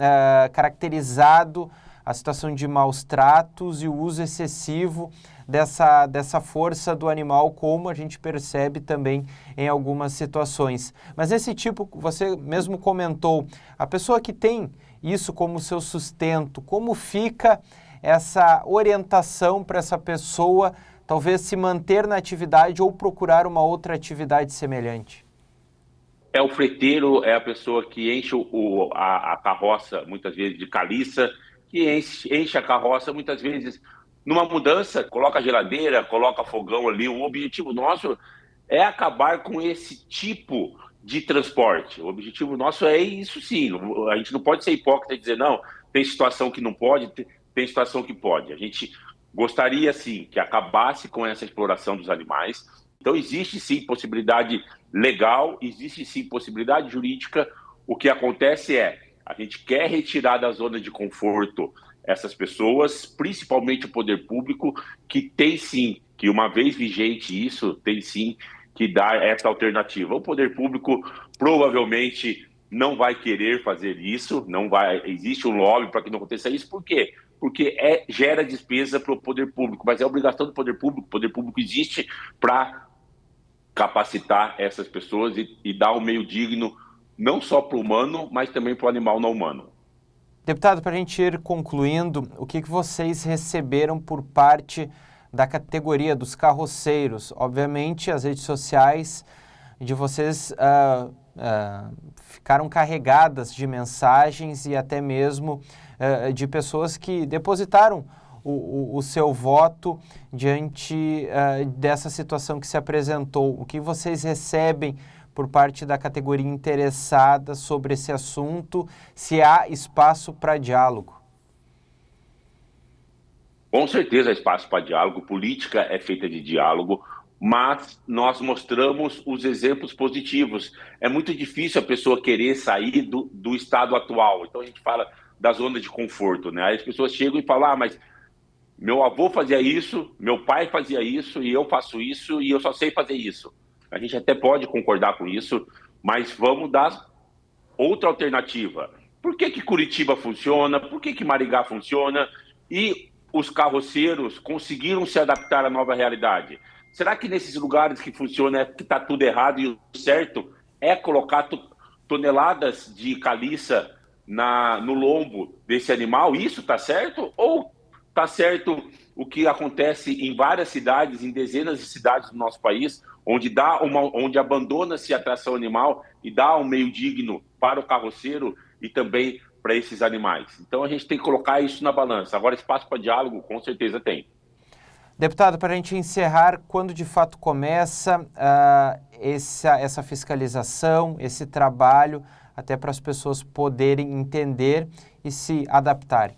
caracterizado a situação de maus tratos e o uso excessivo dessa força do animal, como a gente percebe também em algumas situações. Mas esse tipo, você mesmo comentou, a pessoa que tem isso como seu sustento, como fica essa orientação para essa pessoa talvez se manter na atividade ou procurar uma outra atividade semelhante? é o freteiro, é a pessoa que enche a carroça, muitas vezes, de caliça, que enche a carroça, muitas vezes, numa mudança, coloca a geladeira, coloca fogão ali. O objetivo nosso é acabar com esse tipo de transporte. O objetivo nosso é isso sim. A gente não pode ser hipócrita e dizer, não, tem situação que não pode, tem situação que pode. A gente gostaria, sim, que acabasse com essa exploração dos animais. Então, existe, sim, possibilidade legal, existe, sim, possibilidade jurídica. O que acontece é, a gente quer retirar da zona de conforto essas pessoas, principalmente o poder público, que tem, sim, que uma vez vigente isso, tem, sim, que dar essa alternativa. O poder público provavelmente não vai querer fazer isso, não vai, existe um lobby para que não aconteça isso. Por quê? Porque gera despesa para o poder público, mas é obrigação do poder público. O poder público existe para capacitar essas pessoas e dar um meio digno, não só para o humano, mas também para o animal não humano. Deputado, para a gente ir concluindo, o que vocês receberam por parte da categoria dos carroceiros? Obviamente, as redes sociais de vocês ficaram carregadas de mensagens e até mesmo de pessoas que depositaram o seu voto diante dessa situação que se apresentou. O que vocês recebem por parte da categoria interessada sobre esse assunto, se há espaço para diálogo? Com certeza há espaço para diálogo, política é feita de diálogo, mas nós mostramos os exemplos positivos. É muito difícil a pessoa querer sair do estado atual, então a gente fala da zona de conforto, né? Aí as pessoas chegam e falam, mas meu avô fazia isso, meu pai fazia isso, e eu faço isso, e eu só sei fazer isso. A gente até pode concordar com isso, mas vamos dar outra alternativa. Por que Curitiba funciona? Por que Maringá funciona? E os carroceiros conseguiram se adaptar à nova realidade? Será que nesses lugares que funciona que está tudo errado e o certo é colocar toneladas de caliça no lombo desse animal? Isso está certo? Ou está certo o que acontece em várias cidades, em dezenas de cidades do nosso país, onde abandona-se a tração animal e dá um meio digno para o carroceiro e também para esses animais? Então a gente tem que colocar isso na balança. Agora, espaço para diálogo, com certeza tem. Deputado, para a gente encerrar, quando de fato começa essa fiscalização, esse trabalho, até para as pessoas poderem entender e se adaptarem?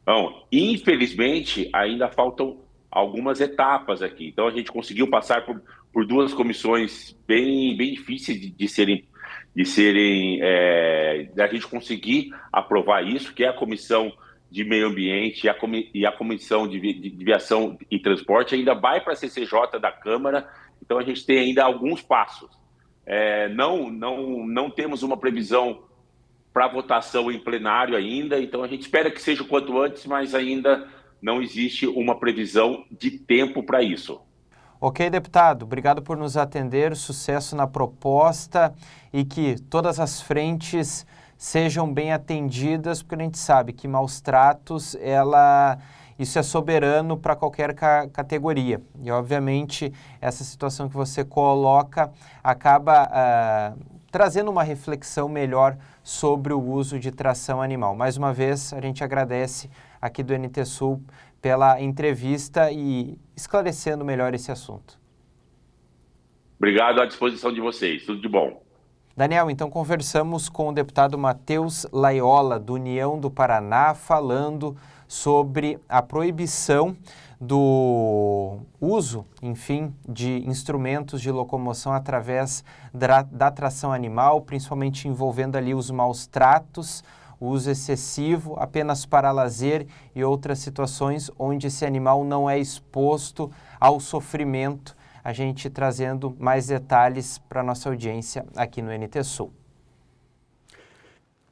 Bom, infelizmente, ainda faltam algumas etapas aqui. Então, a gente conseguiu passar por duas comissões bem difíceis da gente conseguir aprovar isso, que é a Comissão de Meio Ambiente e a Comissão de Viação e Transporte. Ainda vai para a CCJ da Câmara, então a gente tem ainda alguns passos. Não temos uma previsão para votação em plenário ainda, então a gente espera que seja o quanto antes, mas ainda não existe uma previsão de tempo para isso. Ok, deputado, obrigado por nos atender, sucesso na proposta e que todas as frentes sejam bem atendidas, porque a gente sabe que maus tratos, isso é soberano para qualquer categoria. E, obviamente, essa situação que você coloca acaba trazendo uma reflexão melhor sobre o uso de tração animal. Mais uma vez, a gente agradece aqui do NT Sul pela entrevista e esclarecendo melhor esse assunto. Obrigado, à disposição de vocês. Tudo de bom. Daniel, então conversamos com o deputado Matheus Laiola, do União do Paraná, falando sobre a proibição do uso, enfim, de instrumentos de locomoção através da tração animal, principalmente envolvendo ali os maus tratos, o uso excessivo apenas para lazer e outras situações onde esse animal não é exposto ao sofrimento. A gente trazendo mais detalhes para a nossa audiência aqui no NT Sul.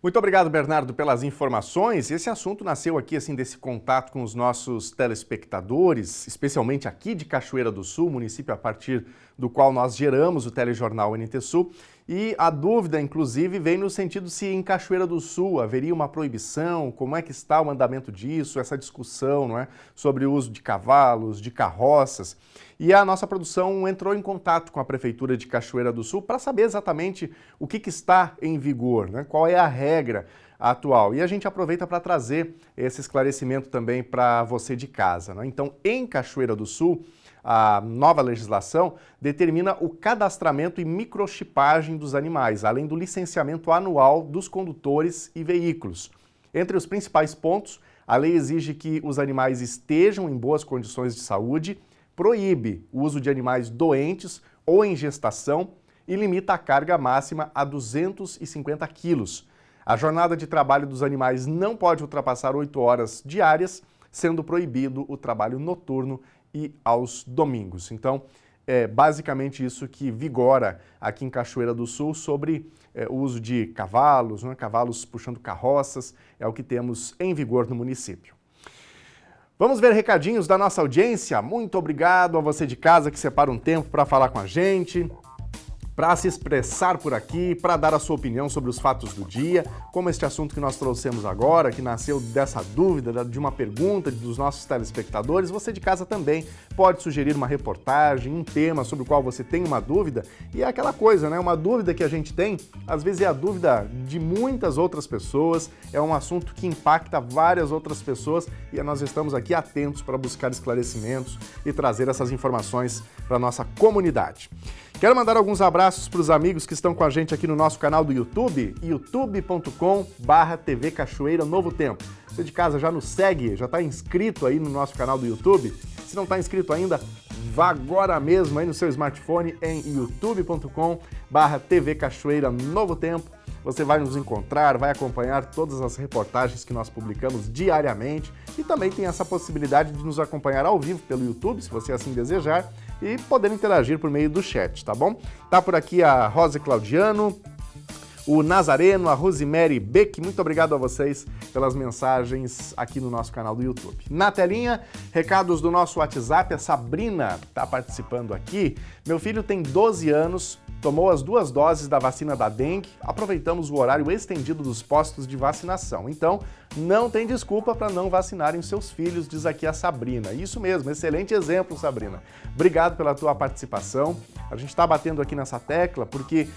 Muito obrigado, Bernardo, pelas informações. Esse assunto nasceu aqui, assim, desse contato com os nossos telespectadores, especialmente aqui de Cachoeira do Sul, município a partir do qual nós geramos o telejornal NT Sul. E a dúvida, inclusive, vem no sentido se em Cachoeira do Sul haveria uma proibição, como é que está o andamento disso, essa discussão, não é, sobre o uso de cavalos, de carroças. E a nossa produção entrou em contato com a Prefeitura de Cachoeira do Sul para saber exatamente o que está em vigor, né, qual é a regra atual. E a gente aproveita para trazer esse esclarecimento também para você de casa, né? Então, em Cachoeira do Sul, a nova legislação determina o cadastramento e microchipagem dos animais, além do licenciamento anual dos condutores e veículos. Entre os principais pontos, a lei exige que os animais estejam em boas condições de saúde, proíbe o uso de animais doentes ou em gestação e limita a carga máxima a 250 quilos. A jornada de trabalho dos animais não pode ultrapassar 8 horas diárias, sendo proibido o trabalho noturno e aos domingos. Então, é basicamente isso que vigora aqui em Cachoeira do Sul sobre o uso de cavalos, né? Cavalos puxando carroças, é o que temos em vigor no município. Vamos ver recadinhos da nossa audiência? Muito obrigado a você de casa que separa um tempo para falar com a gente, para se expressar por aqui, para dar a sua opinião sobre os fatos do dia, como este assunto que nós trouxemos agora, que nasceu dessa dúvida, de uma pergunta dos nossos telespectadores. Você de casa também pode sugerir uma reportagem, um tema sobre o qual você tem uma dúvida, e é aquela coisa, né? Uma dúvida que a gente tem, às vezes é a dúvida de muitas outras pessoas, é um assunto que impacta várias outras pessoas, e nós estamos aqui atentos para buscar esclarecimentos e trazer essas informações para a nossa comunidade. Quero mandar alguns abraços para os amigos que estão com a gente aqui no nosso canal do YouTube, youtube.com/TV Cachoeira Novo Tempo. Você de casa já nos segue, já está inscrito aí no nosso canal do YouTube? Se não está inscrito ainda, vá agora mesmo aí no seu smartphone em youtube.com/TV Cachoeira Novo Tempo. Você vai nos encontrar, vai acompanhar todas as reportagens que nós publicamos diariamente e também tem essa possibilidade de nos acompanhar ao vivo pelo YouTube, se você assim desejar, e poder interagir por meio do chat, tá bom? Tá por aqui a Rosa Claudiano, o Nazareno, a Rosemary Beck, muito obrigado a vocês pelas mensagens aqui no nosso canal do YouTube. Na telinha, recados do nosso WhatsApp, a Sabrina está participando aqui. Meu filho tem 12 anos, tomou as 2 doses da vacina da dengue, aproveitamos o horário estendido dos postos de vacinação. Então, não tem desculpa para não vacinarem seus filhos, diz aqui a Sabrina. Isso mesmo, excelente exemplo, Sabrina. Obrigado pela tua participação. A gente está batendo aqui nessa tecla porque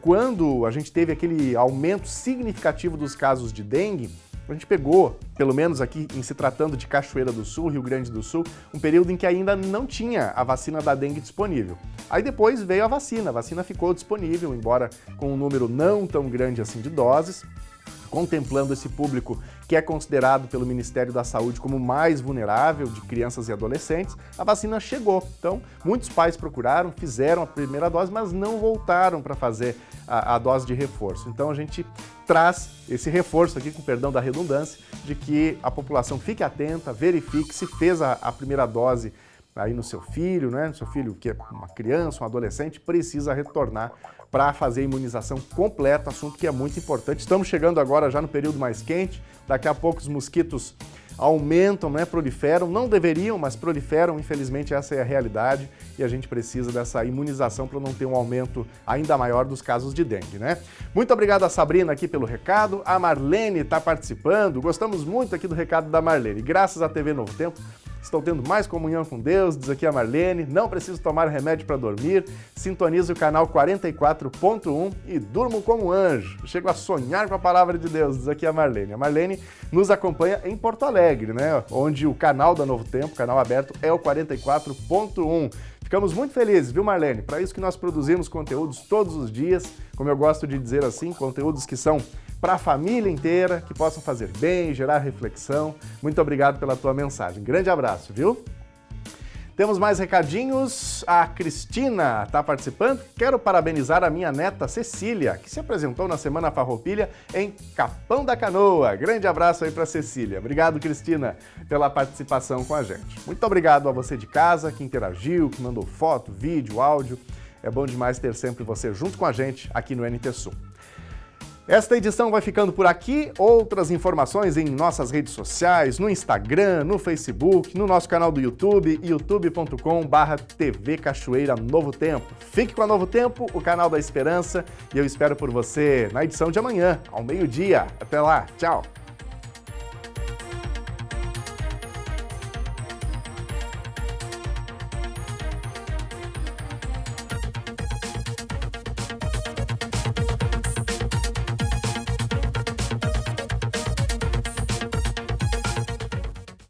quando a gente teve aquele aumento significativo dos casos de dengue, a gente pegou, pelo menos aqui em se tratando de Cachoeira do Sul, Rio Grande do Sul, um período em que ainda não tinha a vacina da dengue disponível. Aí depois veio a vacina ficou disponível, embora com um número não tão grande assim de doses, contemplando esse público que é considerado pelo Ministério da Saúde como mais vulnerável, de crianças e adolescentes, a vacina chegou. Então, muitos pais procuraram, fizeram a primeira dose, mas não voltaram para fazer a dose de reforço. Então, a gente traz esse reforço aqui, com perdão da redundância, de que a população fique atenta, verifique se fez a primeira dose aí no seu filho, né? No seu filho que é uma criança, um adolescente, precisa retornar para fazer a imunização completa, assunto que é muito importante. Estamos chegando agora já no período mais quente, daqui a pouco os mosquitos aumentam, né, proliferam, não deveriam, mas proliferam, infelizmente essa é a realidade e a gente precisa dessa imunização para não ter um aumento ainda maior dos casos de dengue, né? Muito obrigado a Sabrina aqui pelo recado, a Marlene está participando, gostamos muito aqui do recado da Marlene, graças à TV Novo Tempo, estou tendo mais comunhão com Deus, diz aqui a Marlene, não preciso tomar remédio para dormir, sintonize o canal 44.1 e durmo como um anjo. Chego a sonhar com a palavra de Deus, diz aqui a Marlene. A Marlene nos acompanha em Porto Alegre, né? Onde o canal da Novo Tempo, canal aberto, é o 44.1. Ficamos muito felizes, viu, Marlene? Para isso que nós produzimos conteúdos todos os dias, como eu gosto de dizer assim, conteúdos que são para a família inteira, que possam fazer bem, gerar reflexão. Muito obrigado pela tua mensagem. Grande abraço, viu? Temos mais recadinhos. A Cristina está participando. Quero parabenizar a minha neta Cecília, que se apresentou na Semana Farroupilha em Capão da Canoa. Grande abraço aí para Cecília. Obrigado, Cristina, pela participação com a gente. Muito obrigado a você de casa que interagiu, que mandou foto, vídeo, áudio. É bom demais ter sempre você junto com a gente aqui no NT Sul. Esta edição vai ficando por aqui. Outras informações em nossas redes sociais, no Instagram, no Facebook, no nosso canal do YouTube, youtube.com/TV Cachoeira Novo Tempo. Fique com a Novo Tempo, o canal da esperança, e eu espero por você na edição de amanhã, ao meio-dia. Até lá, tchau!